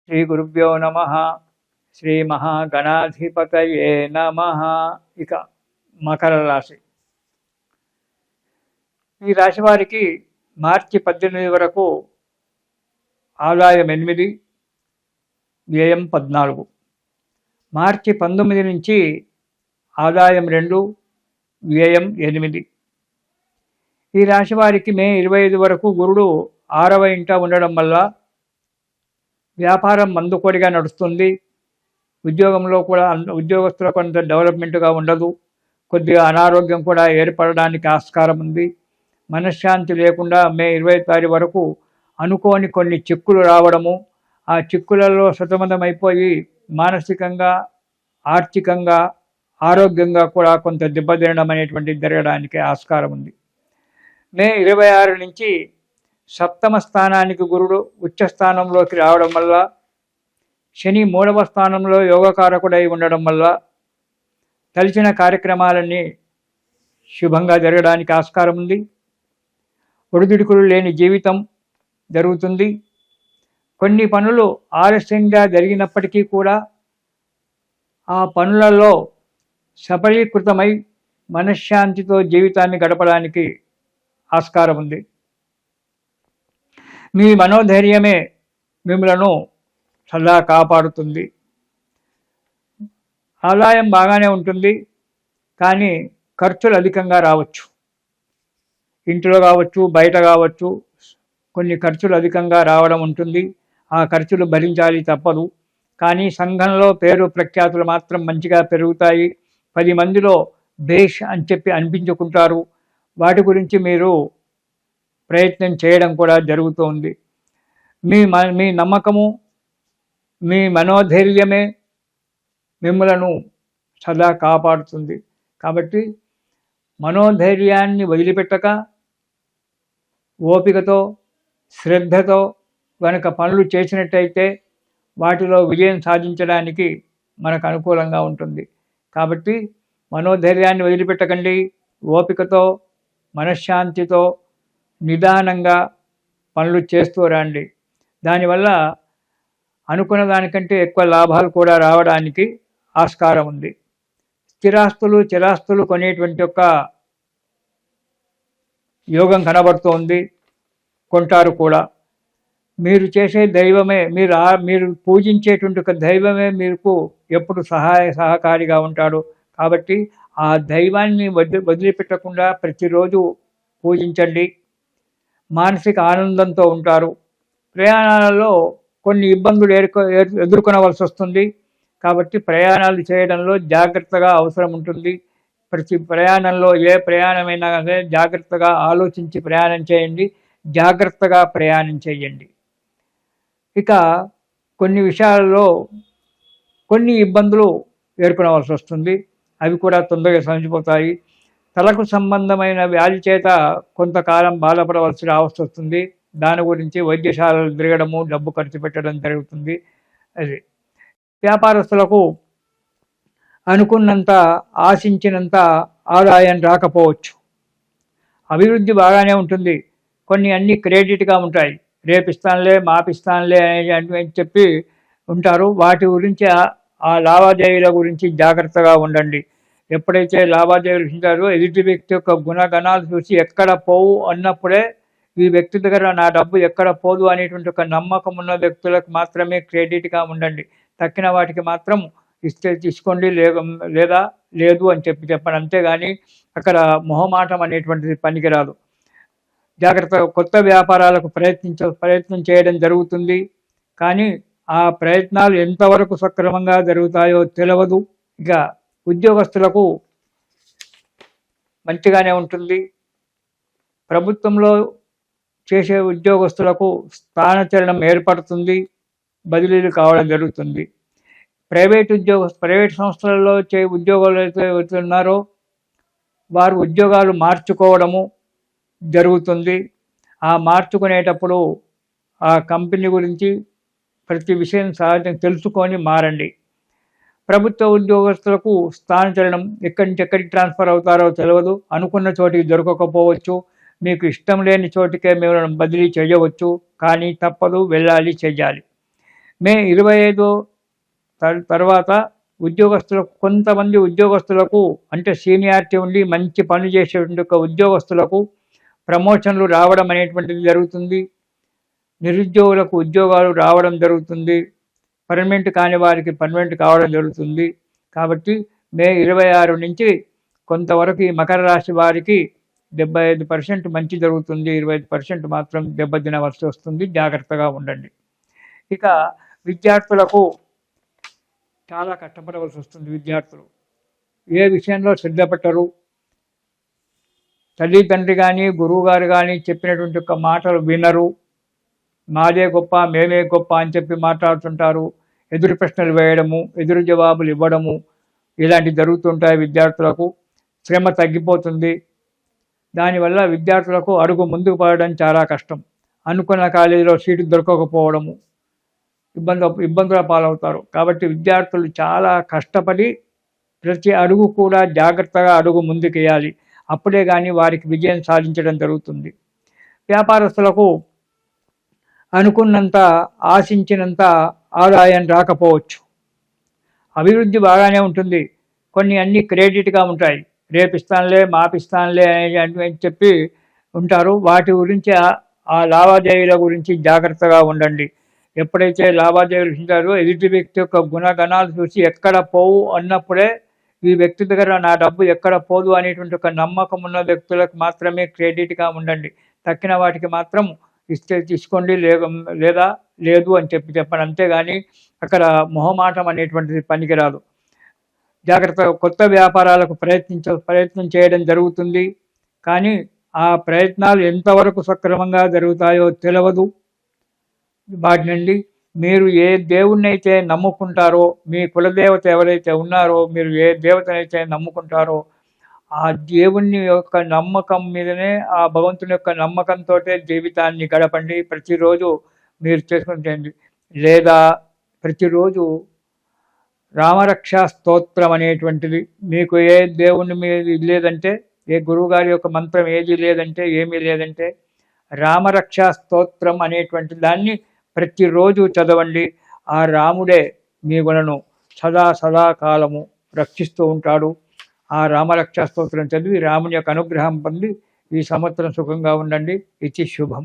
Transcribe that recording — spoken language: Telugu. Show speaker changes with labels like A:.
A: శ్రీ గురుభ్యో నమ. శ్రీ మహాగణాధిపతయే నమ. ఇక మకర రాశి. ఈ రాశి వారికి మార్చి 18 వరకు ఆదాయం 8, వ్యయం 14. మార్చి 19 నుంచి ఆదాయం 2, వ్యయం 8. ఈ రాశి వారికి మే 25 వరకు గురుడు 6వ ఇంట ఉండడం వల్ల వ్యాపారం మందుకోడిగా నడుస్తుంది. ఉద్యోగంలో కూడా ఉద్యోగస్తులకు కొంత డెవలప్మెంట్గా ఉండదు. కొద్దిగా అనారోగ్యం కూడా ఏర్పడడానికి ఆస్కారం ఉంది. మనశ్శాంతి లేకుండా మే 20 వరకు అనుకోని కొన్ని చిక్కులు రావడము, ఆ చిక్కులలో సతమతమైపోయి మానసికంగా, ఆర్థికంగా, ఆరోగ్యంగా కూడా కొంత దెబ్బతినడం అనేటువంటిది జరగడానికి ఆస్కారం ఉంది. మే 26 నుంచి సప్తమ స్థానానికి గురుడు ఉచ్చ స్థానంలోకి రావడం వల్ల, శని 3వ స్థానంలో యోగకారకుడై ఉండడం వల్ల తలిచిన కార్యక్రమాలన్నీ శుభంగా జరగడానికి ఆస్కారం ఉంది. ఒడిదుడుకులు లేని జీవితం జరుగుతుంది. కొన్ని పనులు ఆలస్యంగా జరిగినప్పటికీ కూడా ఆ పనులలో సఫలీకృతమై మనశ్శాంతితో జీవితాన్ని గడపడానికి ఆస్కారం ఉంది. మీ మనోధైర్యమే మిమ్మలను సదా కాపాడుతుంది. ఆదాయం బాగానే ఉంటుంది, కానీ ఖర్చులు అధికంగా రావచ్చు. ఇంట్లో కావచ్చు, బయట కావచ్చు, కొన్ని ఖర్చులు అధికంగా రావడం ఉంటుంది. ఆ ఖర్చులు భరించాలి, తప్పదు. కానీ సంఘంలో పేరు ప్రఖ్యాతులు మాత్రం మంచిగా పెరుగుతాయి. 10 మందిలో భేష్ అని చెప్పి అనిపించుకుంటారు. వాటి గురించి మీరు ప్రయత్నం చేయడం కూడా జరుగుతుంది. మీ నమ్మకము, మీ మనోధైర్యమే మిమ్మలను సదా కాపాడుతుంది. కాబట్టి మనోధైర్యాన్ని వదిలిపెట్టక ఓపికతో, శ్రద్ధతో కనుక పనులు చేసినట్టయితే వాటిలో విజయం సాధించడానికి మనకు అనుకూలంగా ఉంటుంది. కాబట్టి మనోధైర్యాన్ని వదిలిపెట్టకండి. ఓపికతో, మనశ్శాంతితో, నిదానంగా పనులు చేస్తూ రండి. దానివల్ల అనుకున్న దానికంటే ఎక్కువ లాభాలు కూడా రావడానికి ఆస్కారం ఉంది. స్థిరాస్తులు, చిరాస్తులు కొనేటువంటి ఒక యోగం కనబడుతోంది. కొంటారు కూడా. మీరు చేసే దైవమే, మీరు పూజించేటువంటి ఒక దైవమే మీకు ఎప్పుడు సహకారిగా ఉంటాడు. కాబట్టి ఆ దైవాన్ని వదిలిపెట్టకుండా ప్రతిరోజు పూజించండి. మానసిక ఆనందంతో ఉంటారు. ప్రయాణాలలో కొన్ని ఇబ్బందులు ఎదుర్కొనవలసి వస్తుంది. కాబట్టి ప్రయాణాలు చేయడంలో జాగ్రత్తగా అవసరం ఉంటుంది. ప్రతి ప్రయాణంలో, ఏ ప్రయాణమైనా కానీ జాగ్రత్తగా ఆలోచించి ప్రయాణం చేయండి. జాగ్రత్తగా ప్రయాణం చేయండి. ఇక కొన్ని విషయాలలో కొన్ని ఇబ్బందులు ఎదుర్కొనవలసి వస్తుంది. అవి కూడా తొందరగా సమసిపోతాయి. తలకు సంబంధమైన వ్యాధి చేత కొంతకాలం బాధపడవలసి రావాల్సి వస్తుంది. దాని గురించి వైద్యశాలలు తిరగడము, డబ్బు ఖర్చు పెట్టడం జరుగుతుంది. అది వ్యాపారస్తులకు అనుకున్నంత, ఆశించినంత ఆదాయం రాకపోవచ్చు. అభివృద్ధి బాగానే ఉంటుంది. కొన్ని అన్ని క్రెడిట్గా ఉంటాయి. రేపిస్తానులే, మాపిస్తానులే అని చెప్పి ఉంటారు. వాటి గురించి, ఆ లావాదేవీల గురించి జాగ్రత్తగా ఉండండి. ఎప్పుడైతే లావాదేవీలు ఉంటారో ఎదుటి వ్యక్తి యొక్క గుణగణాలు చూసి ఎక్కడ పోవు అన్నప్పుడే ఈ వ్యక్తి దగ్గర నా డబ్బు ఎక్కడ పోదు అనేటువంటి ఒక నమ్మకం ఉన్న వ్యక్తులకు మాత్రమే క్రెడిట్గా ఉండండి. తక్కిన వాటికి మాత్రం ఇస్తే తీసుకోండి, లేదా లేదు అని చెప్పండి. అంతేగాని అక్కడ మొహమాటం అనేటువంటిది పనికిరాదు. జాగ్రత్తగా కొత్త వ్యాపారాలకు ప్రయత్నం చేయడం జరుగుతుంది. కానీ ఆ ప్రయత్నాలు ఎంతవరకు సక్రమంగా జరుగుతాయో తెలియదు. ఇక ఉద్యోగస్తులకు మంచిగానే ఉంటుంది. ప్రభుత్వంలో చేసే ఉద్యోగస్తులకు స్థానచలనం ఏర్పడుతుంది. బదిలీలు కావడం జరుగుతుంది. ప్రైవేట్ సంస్థలలో ఉద్యోగాలు అయితే ఉన్నారో వారు ఉద్యోగాలు మార్చుకోవడము జరుగుతుంది. ఆ మార్చుకునేటప్పుడు ఆ కంపెనీ గురించి ప్రతి విషయం సహజంగా తెలుసుకొని మారండి. ప్రభుత్వ ఉద్యోగస్తులకు స్థానచలనం ఎక్కడి నుంచి ఎక్కడికి ట్రాన్స్ఫర్ అవుతారో తెలియదు. అనుకున్న చోటికి దొరకకపోవచ్చు. మీకు ఇష్టం లేని చోటికే మిమ్మల్ని బదిలీ చేయవచ్చు. కానీ తప్పదు, వెళ్ళాలి, చెయ్యాలి. మే 25 తర్వాత ఉద్యోగస్తులకు, కొంతమంది ఉద్యోగస్తులకు అంటే సీనియారిటీ ఉండి మంచి పని చేసేటువంటి ఉద్యోగస్తులకు ప్రమోషన్లు రావడం అనేటువంటిది జరుగుతుంది. నిరుద్యోగులకు ఉద్యోగాలు రావడం జరుగుతుంది. పర్మనెంట్ కాని వారికి పర్మనెంట్ కావడం జరుగుతుంది. కాబట్టి మే 26 నుంచి కొంతవరకు ఈ మకర రాశి వారికి 75% మంచి జరుగుతుంది. 25% మాత్రం దెబ్బతినవలసి వస్తుంది. జాగ్రత్తగా ఉండండి. ఇక విద్యార్థులకు చాలా కష్టపడవలసి వస్తుంది. విద్యార్థులు ఏ విషయంలో శ్రద్ధ పెట్టరు. తల్లిదండ్రి కానీ గురువు గారు కానీ చెప్పినటువంటి ఒక మాటలు వినరు. మాదే గొప్ప, మేమే గొప్ప అని చెప్పి మాట్లాడుతుంటారు. ఎదురు ప్రశ్నలు వేయడము, ఎదురు జవాబులు ఇవ్వడము ఇలాంటివి జరుగుతుంటాయి. విద్యార్థులకు శ్రమ తగ్గిపోతుంది. దానివల్ల విద్యార్థులకు అడుగు ముందుకు పడడం చాలా కష్టం. అనుకున్న కాలేజీలో సీటు దొరకకపోవడము, ఇబ్బందుల పాలవుతారు. కాబట్టి విద్యార్థులు చాలా కష్టపడి ప్రతి అడుగు కూడా జాగ్రత్తగా అడుగు ముందుకేయాలి. అప్పుడే కానీ వారికి విజయం సాధించడం జరుగుతుంది. వ్యాపారస్తులకు అనుకున్నంత, ఆశించినంత ఆదాయం రాకపోవచ్చు. అభివృద్ధి బాగానే ఉంటుంది. కొన్ని అన్ని క్రెడిట్గా ఉంటాయి. రేపిస్తానులే, మాపిస్తానులే అని చెప్పి ఉంటారు. వాటి గురించి, ఆ లావాదేవీల గురించి జాగ్రత్తగా ఉండండి. ఎప్పుడైతే లావాదేవీలు ఉంటారో ఎదుటి వ్యక్తి యొక్క గుణగణాలు చూసి ఎక్కడ పోవు అన్నప్పుడే ఈ వ్యక్తి దగ్గర నా డబ్బు ఎక్కడ పోదు అనేటువంటి ఒక నమ్మకం ఉన్న వ్యక్తులకు మాత్రమే క్రెడిట్గా ఉండండి. తక్కిన వాటికి మాత్రం ఇస్తే తీసుకోండి, లేదా లేదు అని చెప్పండి. అంతేగాని అక్కడ మొహమాటం అనేటువంటిది పనికిరాదు. జాగ్రత్తగా కొత్త వ్యాపారాలకు ప్రయత్నం చేయడం జరుగుతుంది. కానీ ఆ ప్రయత్నాలు ఎంతవరకు సక్రమంగా జరుగుతాయో తెలియదు. వాటి నుండి మీరు ఏ దేవుణ్ణి అయితే నమ్ముకుంటారో, మీ కులదేవత ఎవరైతే ఉన్నారో, మీరు ఏ దేవతనైతే నమ్ముకుంటారో ఆ దేవుని యొక్క నమ్మకం మీదనే, ఆ భగవంతుని యొక్క నమ్మకంతో జీవితాన్ని గడపండి. ప్రతిరోజు మీరు చేసుకుంటండి. లేదా ప్రతిరోజు రామరక్షా స్తోత్రం అనేటువంటిది, మీకు ఏ దేవుని మీద లేదంటే, ఏ గురువుగారి యొక్క మంత్రం ఏది లేదంటే, ఏమీ లేదంటే రామరక్షా స్తోత్రం అనేటువంటి దాన్ని ప్రతిరోజు చదవండి. ఆ రాముడే మీ గుణను సదాకాలము రక్షిస్తూ ఉంటాడు. ఆ రామరక్షా స్తోత్రం చదివి రాముని యొక్క అనుగ్రహం పొంది ఈ సంవత్సరం సుఖంగా ఉండండి. ఇది శుభం.